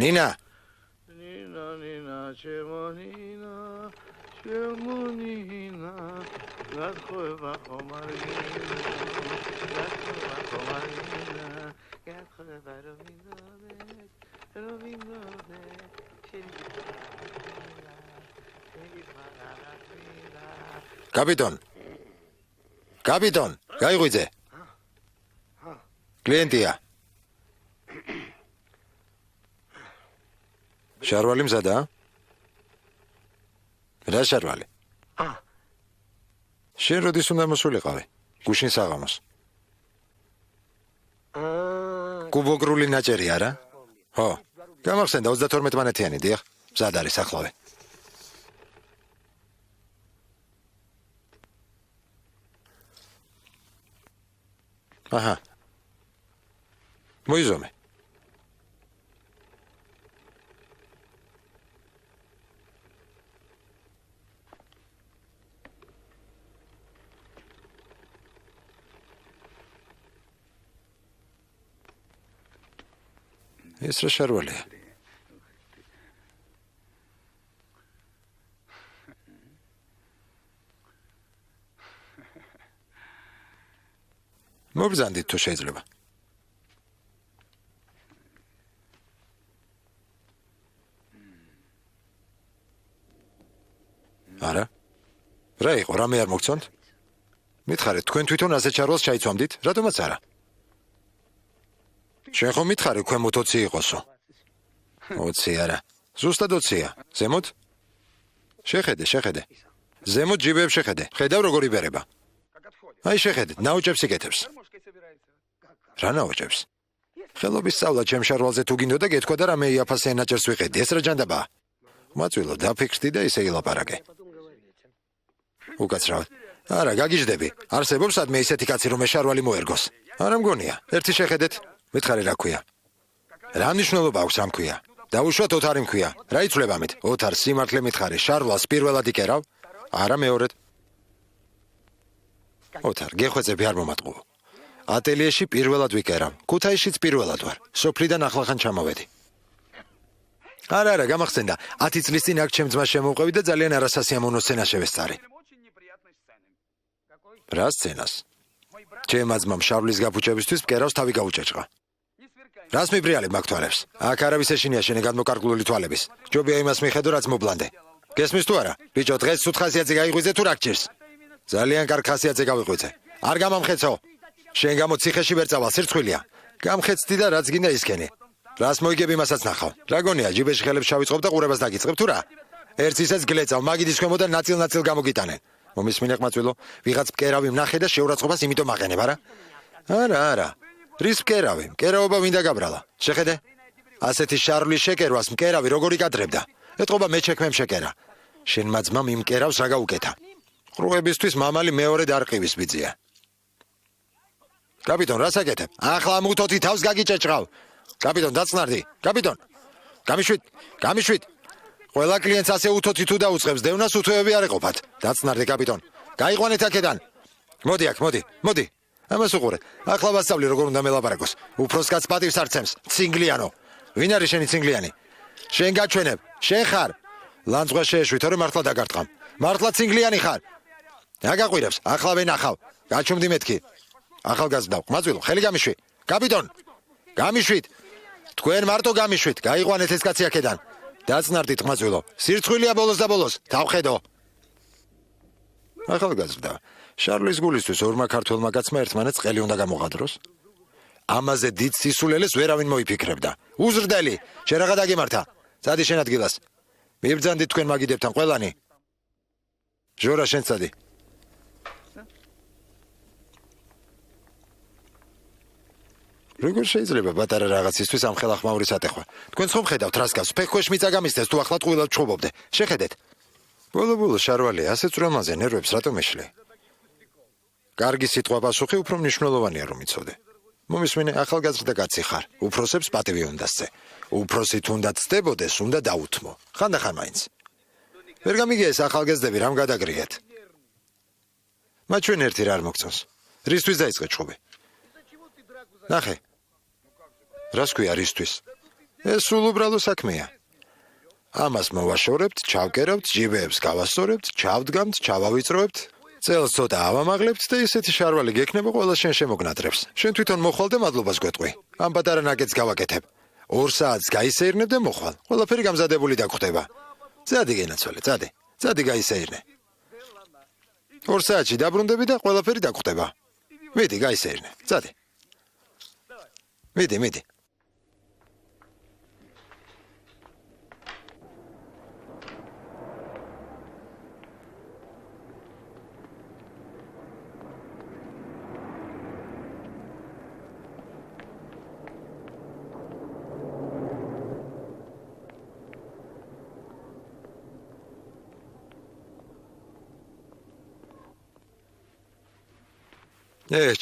ნინა ნინა ჩემონინა ჩემონინა გახოება ხომარინა გახოება რომინოდე კაპიტონ გაიღვიძე კლიენტია შარვალი მზადა რა შარვალი შენ როდის უნდა მოსულიყავი გუშინ საღამოს კუბოგრული ნაჭერი არა ხო გამახსენდა 32 მანეთიანი დიახ მზად არის ახლავე აჰა მოიზომე ეს რა შარვალია მოგზანდით თუ შეიძლება არა რა იყო რამე არ მოგწონთ მითხარით თქვენ თვითონ ასე ჩარვალს ჩაიცვამდით რატომაც არა შენ ხომ მითხარი ქვემოთ 20 იყოსო 20 არა ზუსტად 20-ია ზემოთ შეხედე ზემოთ ჯიბებს შეხედე ხედავ როგორ იბერება აი შეხედე ნაოჭებს იკეთებს რა ნაოჭებს ხელობის სწავლა ჩემ შარვალზე თუ გინდოდა გეთქვა და რამე იაფასე ენაჭერს ვიყედი ეს რა ჯანდაბაა მაწვილო დაფიქრდი და ისე ილაპარაკე უკაცრავად არა გაგიჟდები არსებობს სადმე ისეთი კაცი რომ შარვალი მოერგოს არა მგონია ერთი შეხედეთ მითხარი რა ქვია რა მნიშვნელობა აქვს ამ ქვია დაუშვათ ოთარი მქვია რა იცვლება ამით ოთარ სიმართლე მითხარი შარვალს პირველად იკერავ არა მეორედ ოთარ გეხვეწები არ მომატყუო ატელიეში პირველად ვიკერავ ქუთაისშიც პირველად ვარ სოფლიდან ახლახან ჩამოვედი არა გამახსენდა 10 წლის წინ აქ ჩემ ძმას შემოვყევი და ძალიან არასასიამოვნო სცენა შევესწარი რა სცენას ჩემმა ძმამ შარვლის გაფუჭებისთვის მკერავს თავი გაუჭეჭყა რას მიბრიალებ მაგ თვალებს აქ არავის ეშინია შენი გადმოკარგლული თვალების ჯობია იმას მიხედო რაც მობლანდე გესმის თუ არა ბიჭო დღეს სუთ ხასიათზე გაიღვიძე თუ რა გჭირს ძალიან კარგ ხასიათზე გავიღვიძე არ გამამხეცო შენ გამო ციხეში ვერ წავალ სირცხვილია გამხეცდი და რაც გინდა ისქენი რას მოიგები მასაც ნახავ რა გონია ჯიბეში ხელებს შავიწყობ და ყურებას დაგიწყებ თუ რა ერთ ისეც გლეწავ მაგიდის ქვემოდან ნაწილ გამოგიტანენ მომისმინე ყმაწვილო ვიღაც მკერავი ვნახე და შეურაცხყოფას იმიტომ აღენებ არა რის მკერავი მკერავობა მინდა გაბრალა შეხედე ასეთი შარვლის შეკერვას მკერავი როგორ იკადრებდა ეთყობა მე შექმემ შეკერა შენმა ძმამ იმ მკერავს რა გაუკეთა ყრუებისთვის მამალი მეორედ არ ყივის ბიძია კაპიტონ რას აკეთებ ახლა მუთოთი თავს გაგიჭეჭყავ კაპიტონ დაწნარდი კაპიტონ გამიშვით ყველა კლიენტს ასე უთოთი თუ დაუწყებს დევნას უთოები არ ეყოფათ დაწნარდი კაპიტონ გაიყვანეთ აქედან მოდი ამას უყურე ახლა ვასწავლი როგორ უნდა მელაპარაკოს უფროს კაცს პატივს არ ცემს ცინგლიანო ვინ არის შენი ცინგლიანი შენ გაჩვენებ შენ ხარ ლანძღვა შეეშვითო რომ მართლა დაგარტყამ მართლა ცინგლიანი ხარ რა გაყვირებს ახლა ვენახავ გაჩუმდი მეთქი ახალგაზრდა ყმაწვილო ხელი გამიშვი კაპიტონ გამიშვით თქვენ მარტო გამიშვით გაიყვანეთ ეს კაცი აქედან დაწნარდით ყმაწვილო სირცხვილია ბოლოს და ბოლოს დავხედო ახალგაზრდა შარლის გულისთვის ორმა ქართველმა კაცმა ერთმანეთს ყელი უნდა გამოღადროს ამაზე დიდ სისულელეს ვერავინ მოიფიქრებდა უზრდელი შენ რაღა დაგემართა წადი შენ ადგილას მიბრძანდით თქვენ მაგიდებთან ყველანი ჟორა შენ წადი როგორ შეიძლება პატარა რაღაცისთვის ამ ხელახმაურის ატეხვა თქვენ ხომ ხედავთ რას გავს ფეხქვეშ მიწა გამისდეს თუ ახლა ტყუილად ჩხუბობდე შეხედეთ ბოლო შარვალი ასე წრომაზე ნერვებს რატომ ეშლი კარგი სიტყვა პასუხი უფრო მნიშვნელოვანია რომ იცოდე მომისმინე ახალგაზრდა კაცი ხარ უფროსებს პატივი უნდა სცე უფროსი თუნდაც ცდებოდეს უნდა დაუთმო ხანდახან მაინც ვერ გამიგია ეს ახალგაზრდები რამ გადაგრიეთ მათ ჩვენ ერთი რა არ მოგწონს რისთვის დაიწყე ჩხუბი ნახე. რას ქვია რისთვის? ეს სულ უბრალო საქმეა. ამას მოვაშორებთ, ჩავკერავთ, ჯიბეებს გავასწორებთ, ჩავდგამთ, ჩავავიწროებთ. წელს ცოტა ავამაღლებთ და ისეთი შარვალი გექნება ყველა შენ შემოგნადრებს. შენ თვითონ მოხვალ და მადლობას გვეტყვი. ამ პატარა ნაკეთს გავაკეთებ. 2 საათს გაისეირნებ და მოხვალ. ყველაფერი გამზადებული დაგხვდება. წადი გენაცვალე, წადი. წადი გაისეირნე. 2 საათში დაბრუნდები და ყველაფერი დაგხვდება. მიდი, გაისეირნე. წადი. მიდი.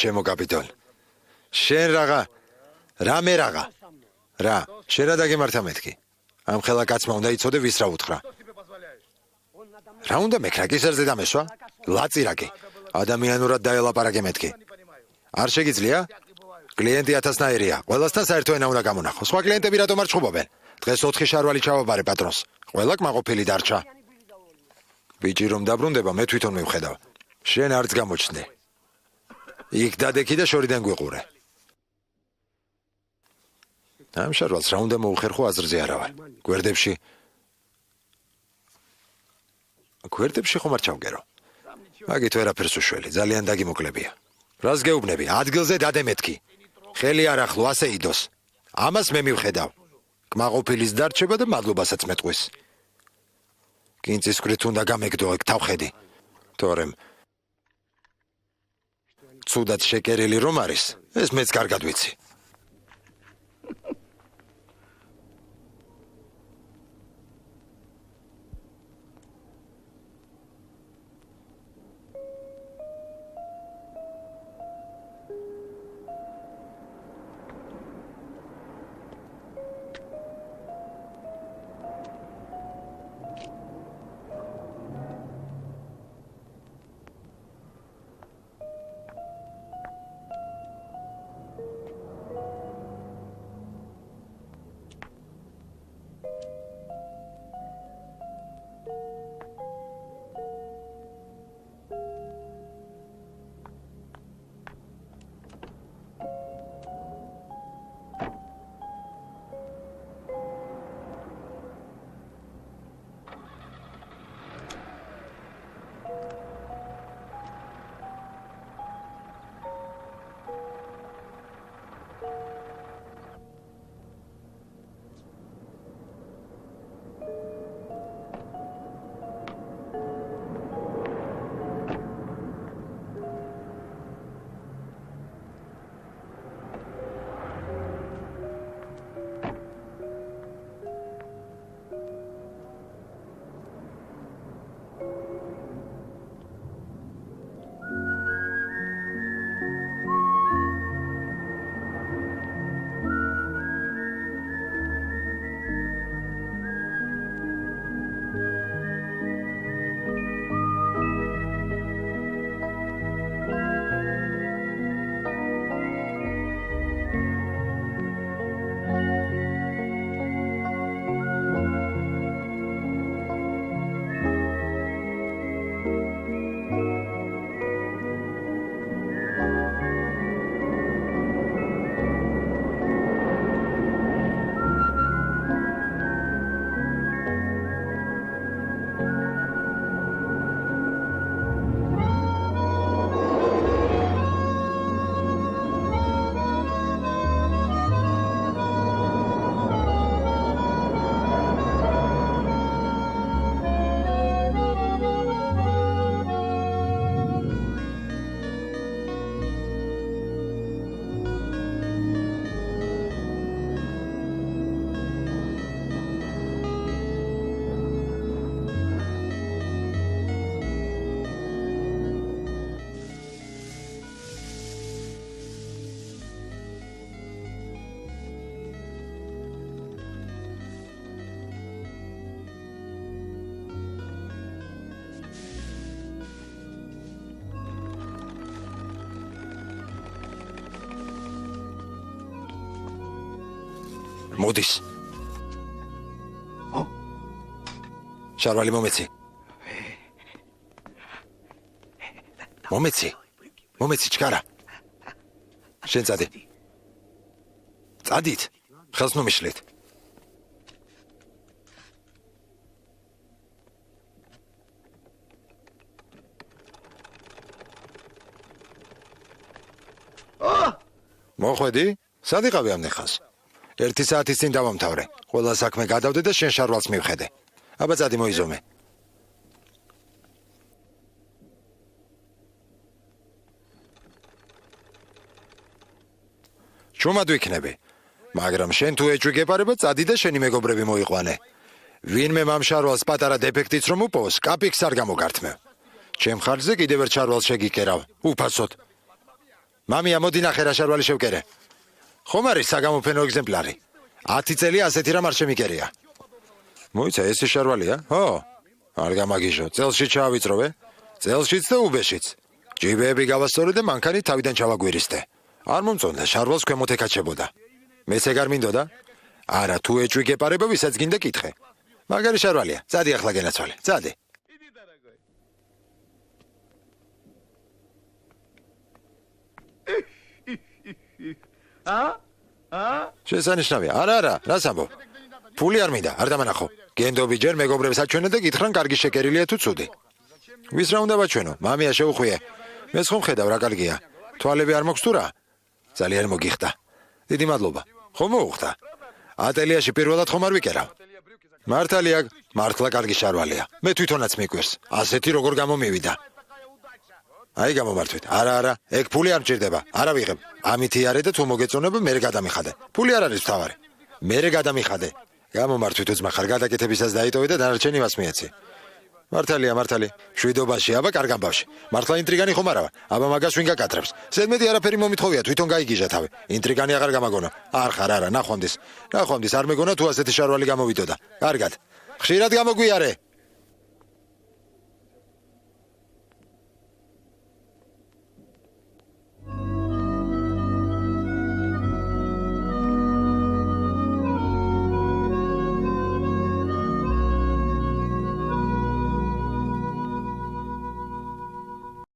ჩემო კაპიტონ. შენ რამე რა, შენ რა დაგემართა მეთქი. ამ ხელა კაცმა უნდა იცოდე ვის რა უთხრა. რა უნდა მეკრა კისერზე დამესვა? ლაწირაკი. ადამიანურად დაელაპარაკე მეთქი. არ შეგიძლია? კლიენტი 1000-ნაირია. ყველასთან საერთო ენა უნდა გამონახო. სხვა კლიენტები რატომ არ ჩხუბობენ? დღეს 4 შარვალი ჩავაბარე პატრონს. ყველა კმაყოფილი დარჩა. ბიჭი რომ დაბრუნდება, მე თვითონ მივხედავ. შენ არც გამოჩნდი. იქ დადექი და შორიდან გვიყურე. ამ შარვალს რა უნდა მოუხერხო აზრზე არა ვარ. გვერდებში ხომ არ ჩავგერო. მაგით ვერაფერს უშველი, ძალიან დაგიმოკლებია. რას გეუბნები? ადგილზე დადე მეთქი. ხელი არ ახლო, ასე იდოს. ამას მე მივხედავ. კმაყოფილის დარჩება და მადლობასაც მეტყვის. კინწის ქვით უნდა გამეგდო ეგ თავხედი. თორემ ცუდად შეკერილი რომ არის, ეს მეც კარგად ვიცი. მოდის. შარვალი მომეცი. მომეცი ჩქარა. შენ წადი. წადით. ხელს ნუ მიშლით. მოხვედი? სად იყავი ამ ნეხას? 1 საათის წინ დავამთავრე. ყველა საქმე გადავდე და შენ შარვალს მივხედე. აბა წადი მოიზომე. ჩუმად ვიქნები. მაგრამ შენ თუ ეჭვი გეპარება, წადი და შენი მეგობრები მოიყვანე. ვინმე მამ შარვალს პატარა დეფექტიც რომ უპოვოს, კაპიქს არ გამოგართმევ. ჩემ ხარჯზე კიდევ ერთ შარვალს შეგიკერავ. უფასოდ. მამია, მოდი ნახე რა შარვალი შევკერე. ხომ არის საგამოფენო ეგზემპლარი? 10 წელი ასეთი რამ არ შემიკერია. მოიცა, ეს შარვალია? ხო. არ გამაგიჟო. წელში ჩაავიწროვე. წელშიც და უბეშიც. ჯიბეები გავასწორე და მანქანით თავიდან ჩავაგვირისდე. არ მომწონდა, შარვალს ქვემოთ ეკაჩებოდა. მეც ეგ არ მინდოდა? არა, თუ ეჭვი გეპარება, ვისაც გინდა კითხე. მაგარი შარვალია. წადი ახლა გენაცვალე. წადი. შესანიშნავია. არა, რას ამბობ? ფული არ მინდა, არ დამანახო. გენდობი ჯერ მეგობრებს აჩვენე და გითხრან კარგი შეკერილია თუ ცუდი. ვის რა უნდა ვაჩვენო? მამია შეუხვიე. მეც ხომ ხედავ რა კარგია. თვალები არ მოქვს თუ რა? ძალიან მოგიხდა. დიდი მადლობა. ხომ მოუხდა? ატელიაში პირველად ხომ არ ვიკერავ? მართალია, მართლა კარგი შარვალია. მე თვითონაც მიკვირს. ასეთი როგორ გამომივიდა. აი გამომართვით. არა, ეგ ფული არ მჭირდება. არა ვიღებ. ამით იარე და თუ მოგეწონება, მე გადამიხადე. ფული არ არის თავარი. მე გადამიხადე. გამომართვით უძმახარ, გადაკეთებისას დაიტოვე და დანარჩენი მას მიეცი. მართალია. შვიდობაში, აბა კარგ ამბავში. მართლა ინტრიგანი ხომ არა? აბა მაგას ვინ გაკატრებს? ზედმეტი არაფერი მომითხოვია, თვითონ გაიგიჟა თავი. ინტრიგანი აღარ გამაგონა. არ ხარ, არა, ნახვამდის. არ მეგონა თუ ასეთი შარვალი გამოვიდოდა. კარგად. ხშირად გამოგვიარე.